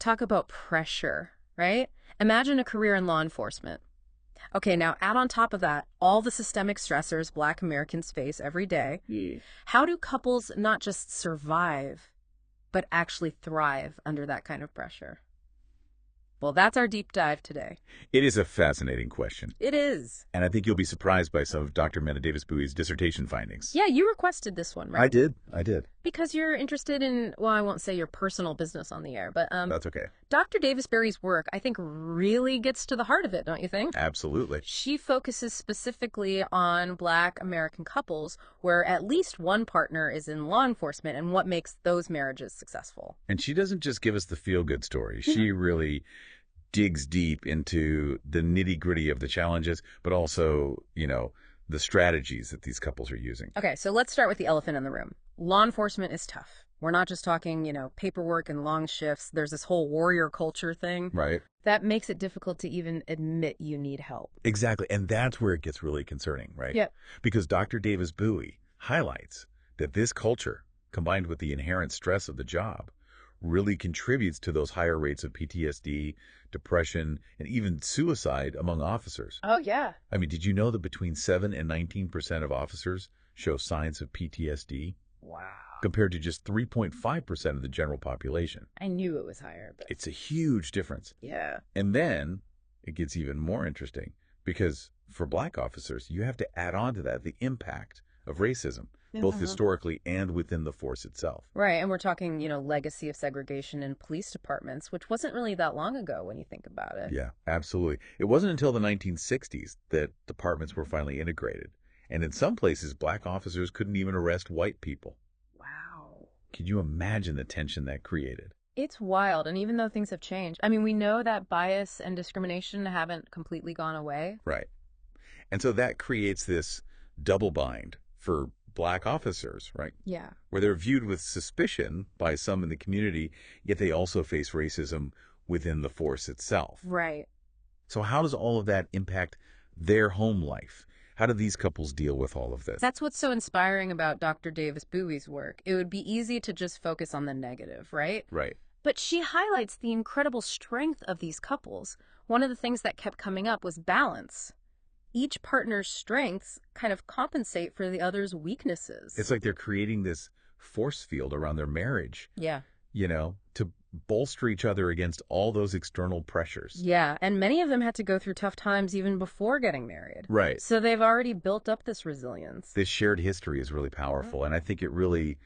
talk about pressure, right? Imagine a career in law enforcement. Okay, now add on top of that all the systemic stressors Black Americans face every day. Yeah. How do couples not just survive, but actually thrive under that kind of pressure? Well, that's our deep dive today. It is a fascinating question, It is. and I think you'll be surprised by some of Dr. Mena Davis-Buie's dissertation findings. Yeah, you requested this one, right? I did. Because you're interested in, well, I won't say your personal business on the air, but That's okay. Dr. Davis-Buie's work, I think, really gets to the heart of it, don't you think? Absolutely. She focuses specifically on Black American couples where at least one partner is in law enforcement and what makes those marriages successful. And she doesn't just give us the feel-good story. She really digs deep into the nitty-gritty of the challenges, but also, the strategies that these couples are using. Okay, so let's start with the elephant in the room. Law enforcement is tough. We're not just talking, paperwork and long shifts. There's this whole warrior culture thing. Right. That makes it difficult to even admit you need help. Exactly. And that's where it gets really concerning, right? Yep. Because Dr. Davis-Buie highlights that this culture, combined with the inherent stress of the job, really contributes to those higher rates of PTSD, depression, and even suicide among officers. Oh, yeah. I mean, did you know that between 7 and 19% of officers show signs of PTSD? Wow. Compared to just 3.5% of the general population. I knew it was higher, but It's a huge difference. yeah. And then it gets even more interesting because for Black officers, you have to add on to that the impact of racism, both historically and within the force itself. Right, and we're talking, legacy of segregation in police departments, which wasn't really that long ago when you think about it. Yeah, absolutely. It wasn't until the 1960s that departments were finally integrated. And in some places, Black officers couldn't even arrest white people. Wow. Can you imagine the tension that created? It's wild, and even though things have changed, I mean, we know that bias and discrimination haven't completely gone away. Right. And so that creates this double bind for Black officers, right? Yeah. Where they're viewed with suspicion by some in the community, yet they also face racism within the force itself. Right. So how does all of that impact their home life? How do these couples deal with all of this? That's what's so inspiring about Dr. Davis-Buie's work. It would be easy to just focus on the negative, right? Right. But she highlights the incredible strength of these couples. One of the things that kept coming up was balance. Each partner's strengths kind of compensate for the other's weaknesses. It's like they're creating this force field around their marriage, Yeah. To bolster each other against all those external pressures. Yeah, and many of them had to go through tough times even before getting married. Right. So they've already built up this resilience. This shared history is really powerful, and I think it really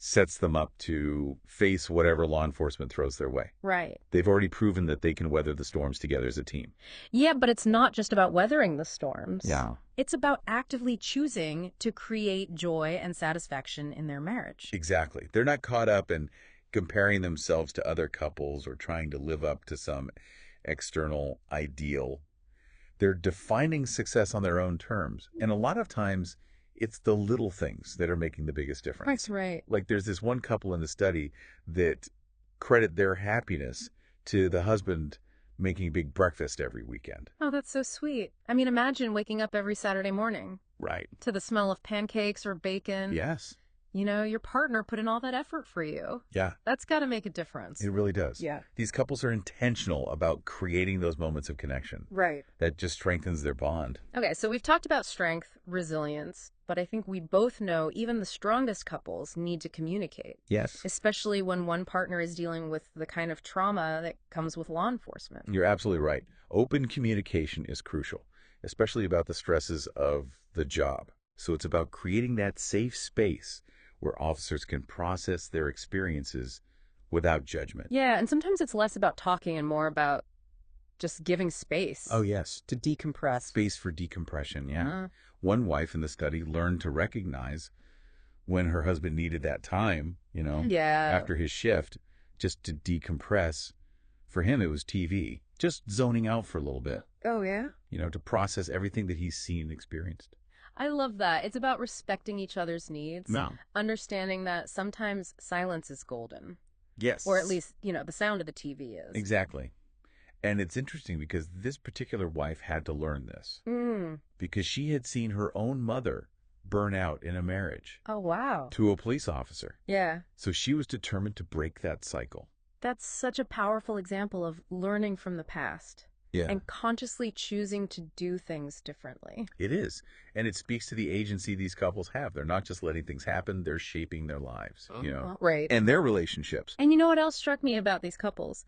sets them up to face whatever law enforcement throws their way. Right. They've already proven that they can weather the storms together as a team. Yeah, but it's not just about weathering the storms. Yeah. It's about actively choosing to create joy and satisfaction in their marriage. Exactly. They're not caught up in comparing themselves to other couples or trying to live up to some external ideal. They're defining success on their own terms. And a lot of times, it's the little things that are making the biggest difference. That's right. Like there's this one couple in the study that credit their happiness to the husband making big breakfast every weekend. Oh, that's so sweet. I mean, imagine waking up every Saturday morning Right. to the smell of pancakes or bacon. Yes. Your partner put in all that effort for you. Yeah, That's got to make a difference. it really does. Yeah. These couples are intentional about creating those moments of connection. Right. That just strengthens their bond. Okay, so we've talked about strength, resilience, but I think we both know even the strongest couples need to communicate, Yes. especially when one partner is dealing with the kind of trauma that comes with law enforcement. You're absolutely right. Open communication is crucial, especially about the stresses of the job. So it's about creating that safe space where officers can process their experiences without judgment. Yeah, and sometimes it's less about talking and more about just giving space. Oh, yes. To decompress. Space for decompression, yeah. Uh-huh. One wife in the study learned to recognize when her husband needed that time, Yeah. after his shift, just to decompress. For him, it was TV, just zoning out for a little bit, Oh, yeah? to process everything that he's seen and experienced. I love that. It's about respecting each other's needs, No. understanding that sometimes silence is golden, Yes. or at least, the sound of the TV is. Exactly. And it's interesting because this particular wife had to learn this because she had seen her own mother burn out in a marriage Oh, wow. to a police officer. Yeah. So she was determined to break that cycle. That's such a powerful example of learning from the past Yeah, and consciously choosing to do things differently. it is. And it speaks to the agency these couples have. They're not just letting things happen, they're shaping their lives, Right. and their relationships. And you know what else struck me about these couples?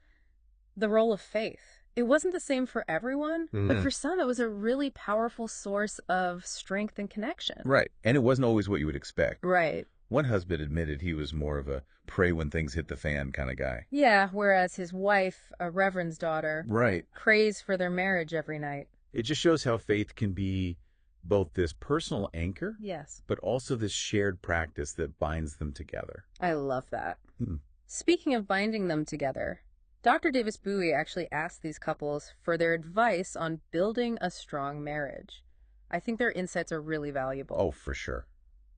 The role of faith. It wasn't the same for everyone, but Mm. for some, it was a really powerful source of strength and connection. Right. And it wasn't always what you would expect. Right. One husband admitted he was more of a pray when things hit the fan kind of guy. Yeah, whereas his wife, a reverend's daughter, Right. prays for their marriage every night. It just shows how faith can be both this personal anchor, Yes. but also this shared practice that binds them together. I love that. Hmm. Speaking of binding them together, Dr. Davis-Buie actually asked these couples for their advice on building a strong marriage. I think their insights are really valuable. Oh, for sure.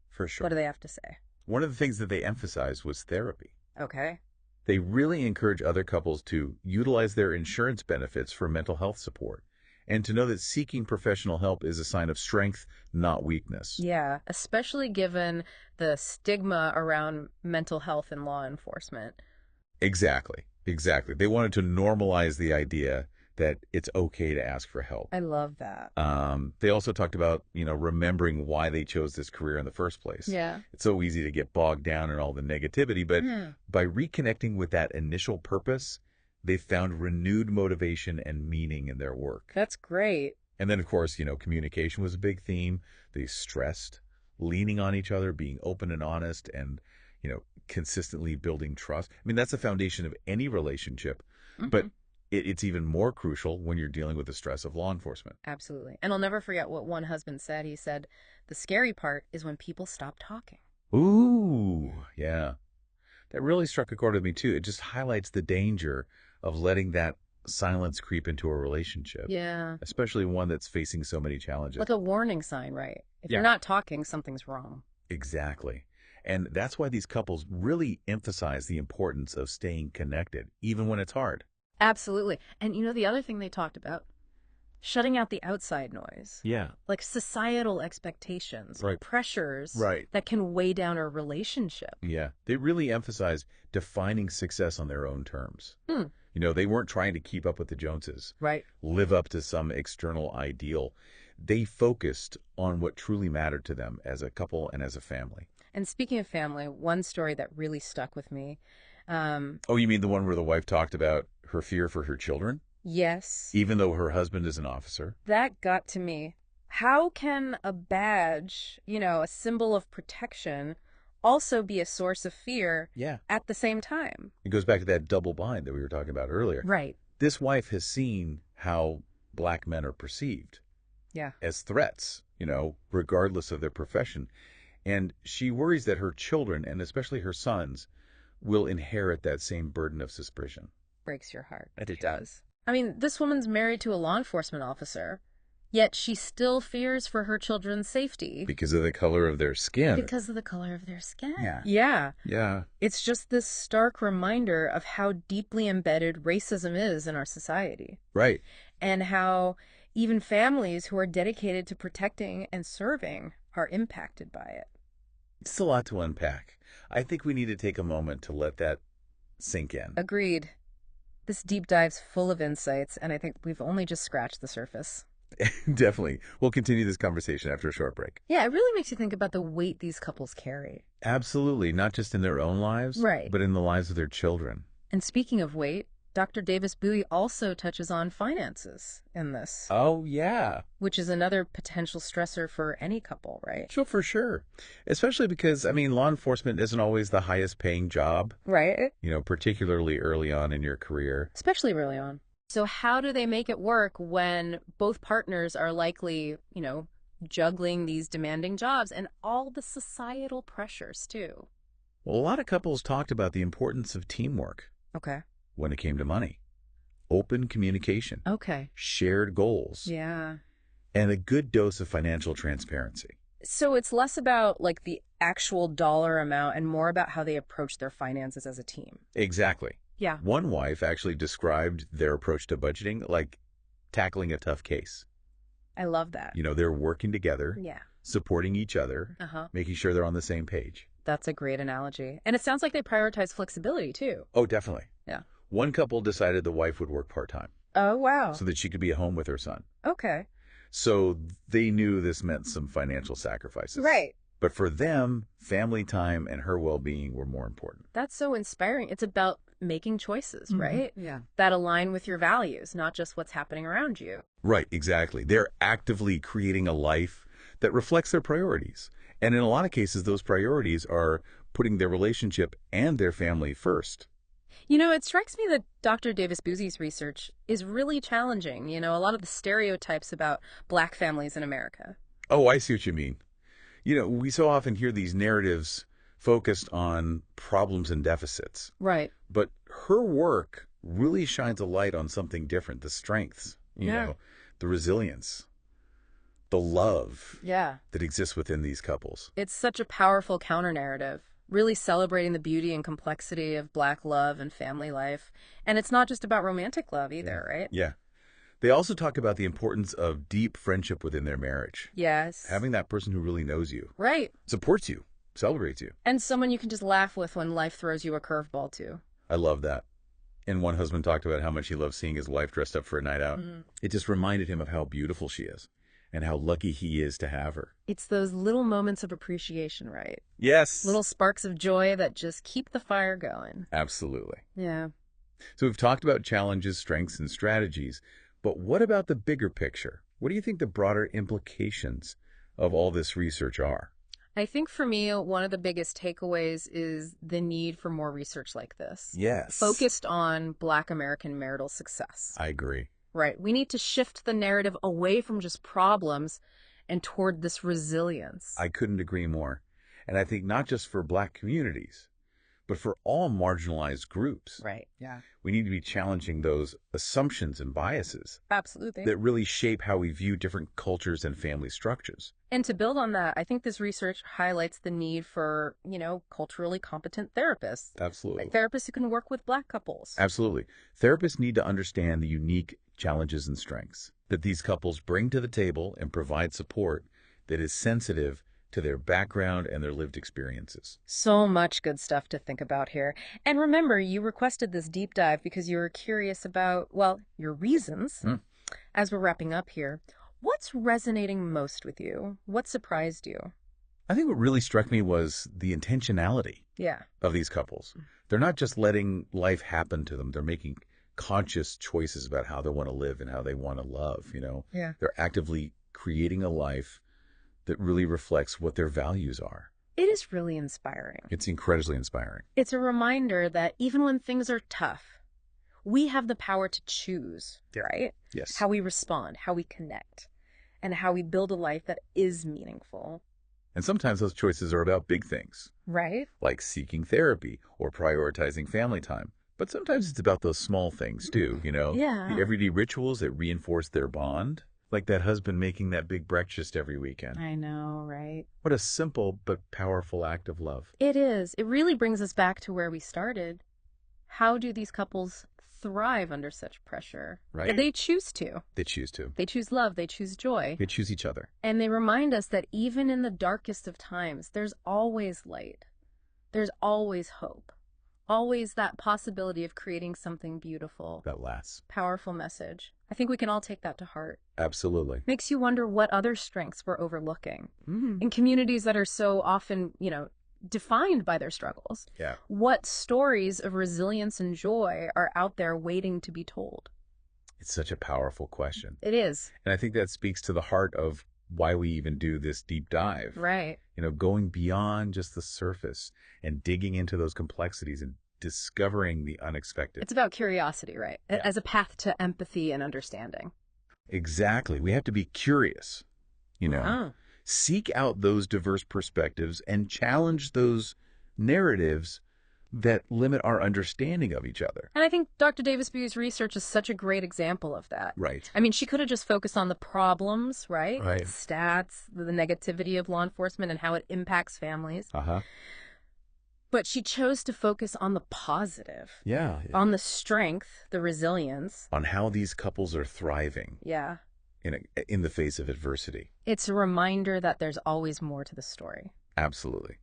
For sure. What do they have to say? One of the things that they emphasized was therapy. Okay. They really encourage other couples to utilize their insurance benefits for mental health support and to know that seeking professional help is a sign of strength, not weakness. Yeah, especially given the stigma around mental health in law enforcement. Exactly. Exactly. They wanted to normalize the idea that it's okay to ask for help. I love that. They also talked about, remembering why they chose this career in the first place. Yeah. It's so easy to get bogged down in all the negativity, but by reconnecting with that initial purpose, they found renewed motivation and meaning in their work. That's great. And then, of course, communication was a big theme. They stressed leaning on each other, being open and honest, and, consistently building trust. I mean, that's the foundation of any relationship, but it's even more crucial when you're dealing with the stress of law enforcement. Absolutely. And I'll never forget what one husband said. He said, the scary part is when people stop talking. Ooh, yeah. That really struck a chord with me, too. It just highlights the danger of letting that silence creep into a relationship. Yeah. Especially one that's facing so many challenges. Like a warning sign, right? If Yeah. you're not talking, something's wrong. Exactly. And that's why these couples really emphasize the importance of staying connected, even when it's hard. Absolutely. And the other thing they talked about, shutting out the outside noise. Yeah. Like societal expectations, Right. pressures Right. that can weigh down a relationship. Yeah. They really emphasize defining success on their own terms. They weren't trying to keep up with the Joneses, Right. live up to some external ideal. They focused on what truly mattered to them as a couple and as a family. And speaking of family, one story that really stuck with me. Oh, you mean the one where the wife talked about her fear for her children, Yes, even though her husband is an officer? that got to me. How can a badge, a symbol of protection, also be a source of fear Yeah. at the same time? It goes back to that double bind that we were talking about earlier. Right. This wife has seen how black men are perceived Yeah. as threats, regardless of their profession. And she worries that her children, and especially her sons, will inherit that same burden of suspicion. Breaks your heart. It does. I mean, this woman's married to a law enforcement officer, yet she still fears for her children's safety. Because of the color of their skin. Because of the color of their skin. Yeah. Yeah. Yeah. It's just this stark reminder of how deeply embedded racism is in our society. Right. And how even families who are dedicated to protecting and serving are impacted by it. It's a lot to unpack. I think we need to take a moment to let that sink in. Agreed. This deep dive's full of insights, and I think we've only just scratched the surface. Definitely. We'll continue this conversation after a short break. Yeah, it really makes you think about the weight these couples carry. Absolutely. Not just in their own lives, Right. but in the lives of their children. And speaking of weight, Dr. Davis-Buie also touches on finances in this, Oh, yeah. which is another potential stressor for any couple, right? So for sure. Especially because, law enforcement isn't always the highest paying job, Right. particularly early on in your career. Especially early on. So how do they make it work when both partners are likely, juggling these demanding jobs and all the societal pressures too? Well, a lot of couples talked about the importance of teamwork Okay. when it came to money. Open communication, Okay. shared goals, Yeah. and a good dose of financial transparency. So it's less about like the actual dollar amount and more about how they approach their finances as a team. Exactly. Yeah. One wife actually described their approach to budgeting like tackling a tough case. I love that. They're working together, Yeah. supporting each other, Uh-huh. making sure they're on the same page. That's a great analogy. And it sounds like they prioritize flexibility too. Oh, definitely. Yeah. One couple decided the wife would work part-time Oh, wow. so that she could be at home with her son. Okay. So they knew this meant some financial sacrifices. Right. But for them, family time and her well-being were more important. That's so inspiring. It's about making choices, right? Yeah. That align with your values, not just what's happening around you. Right, exactly. They're actively creating a life that reflects their priorities. And in a lot of cases, those priorities are putting their relationship and their family first. You know, it strikes me that Dr. Davis-Buie's research is really challenging. You know, a lot of the stereotypes about Black families in America. Oh, I see what you mean. You know, we so often hear these narratives focused on problems and deficits. Right. But her work really shines a light on something different, the strengths, you know, the resilience, the love that exists within these couples. It's such a powerful counter-narrative, really celebrating the beauty and complexity of Black love and family life. And it's not just about romantic love either, right? Yeah. They also talk about the importance of deep friendship within their marriage. Yes. Having that person who really knows you, Right. supports you, celebrates you. And someone you can just laugh with when life throws you a curveball too. I love that. And one husband talked about how much he loves seeing his wife dressed up for a night out. It just reminded him of how beautiful she is and how lucky he is to have her. It's those little moments of appreciation, right? Yes. Little sparks of joy that just keep the fire going. Absolutely. Yeah. So we've talked about challenges, strengths, and strategies. But what about the bigger picture? What do you think the broader implications of all this research are? I think for me, one of the biggest takeaways is the need for more research like this. Yes. Focused on Black American marital success. I agree. Right. We need to shift the narrative away from just problems and toward this resilience. I couldn't agree more. And I think not just for Black communities, but for all marginalized groups. Right. Yeah. We need to be challenging those assumptions and biases Absolutely. that really shape how we view different cultures and family structures. And to build on that, I think this research highlights the need for, you know, culturally competent therapists. Absolutely. Like therapists who can work with Black couples. Absolutely. Therapists need to understand the unique challenges and strengths that these couples bring to the table and provide support that is sensitive to their background and their lived experiences. So much good stuff to think about here. And remember, you requested this deep dive because you were curious about, well, your reasons. As we're wrapping up here, what's resonating most with you? What surprised you? I think what really struck me was the intentionality Yeah. of these couples. They're not just letting life happen to them. They're making conscious choices about how they want to live and how they want to love, you know. Yeah. They're actively creating a life that really reflects what their values are. It is really inspiring. It's incredibly inspiring. It's a reminder that even when things are tough, we have the power to choose, right? Yes. How we respond, how we connect, and how we build a life that is meaningful. And sometimes those choices are about big things, Right? like seeking therapy or prioritizing family time. But sometimes it's about those small things too, you know, Yeah. the everyday rituals that reinforce their bond, like that husband making that big breakfast every weekend. I know, right? What a simple but powerful act of love. It is. It really brings us back to where we started. How do these couples thrive under such pressure? Right. They choose to. They choose to. They choose love. They choose joy. They choose each other. And they remind us that even in the darkest of times, there's always light. There's always hope. Always that possibility of creating something beautiful. That lasts. Powerful message. I think we can all take that to heart. Absolutely. Makes you wonder what other strengths we're overlooking. In communities that are so often, you know, defined by their struggles. Yeah. What stories of resilience and joy are out there waiting to be told? It's such a powerful question. It is. And I think that speaks to the heart of why we even do this deep dive. Right. You know, going beyond just the surface and digging into those complexities and discovering the unexpected. It's about curiosity, right? Yeah. As a path to empathy and understanding. Exactly. We have to be curious, you know, Ah. seek out those diverse perspectives and challenge those narratives that limit our understanding of each other. And I think Dr. Davis-Buie's research is such a great example of that. Right. I mean, she could have just focused on the problems, right? Right. Stats, the negativity of law enforcement and how it impacts families. Uh-huh. But she chose to focus on the positive, Yeah. on the strength, the resilience. On how these couples are thriving Yeah. in the face of adversity. It's a reminder that there's always more to the story. Absolutely.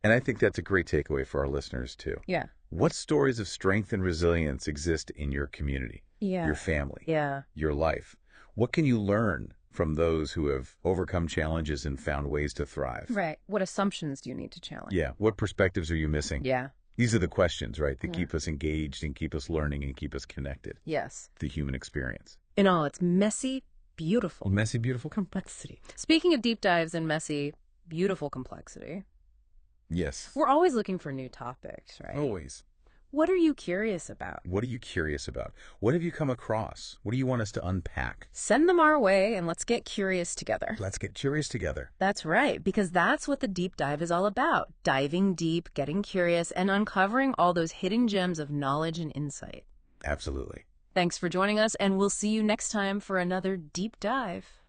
And I think that's a great takeaway for our listeners, too. Yeah. What stories of strength and resilience exist in your community, Yeah. your family, Yeah. your life? What can you learn from those who have overcome challenges and found ways to thrive? Right. What assumptions do you need to challenge? Yeah. What perspectives are you missing? Yeah. These are the questions, right, that Yeah. keep us engaged and keep us learning and keep us connected. Yes. The human experience. In all, it's messy, beautiful. Messy, beautiful Complexity. Speaking of deep dives and messy, beautiful complexity, Yes. we're always looking for new topics, right? Always. What are you curious about? What are you curious about? What have you come across? What do you want us to unpack? Send them our way and let's get curious together. Let's get curious together. That's right, because that's what the deep dive is all about. Diving deep, getting curious, and uncovering all those hidden gems of knowledge and insight. Absolutely. Thanks for joining us, and we'll see you next time for another deep dive.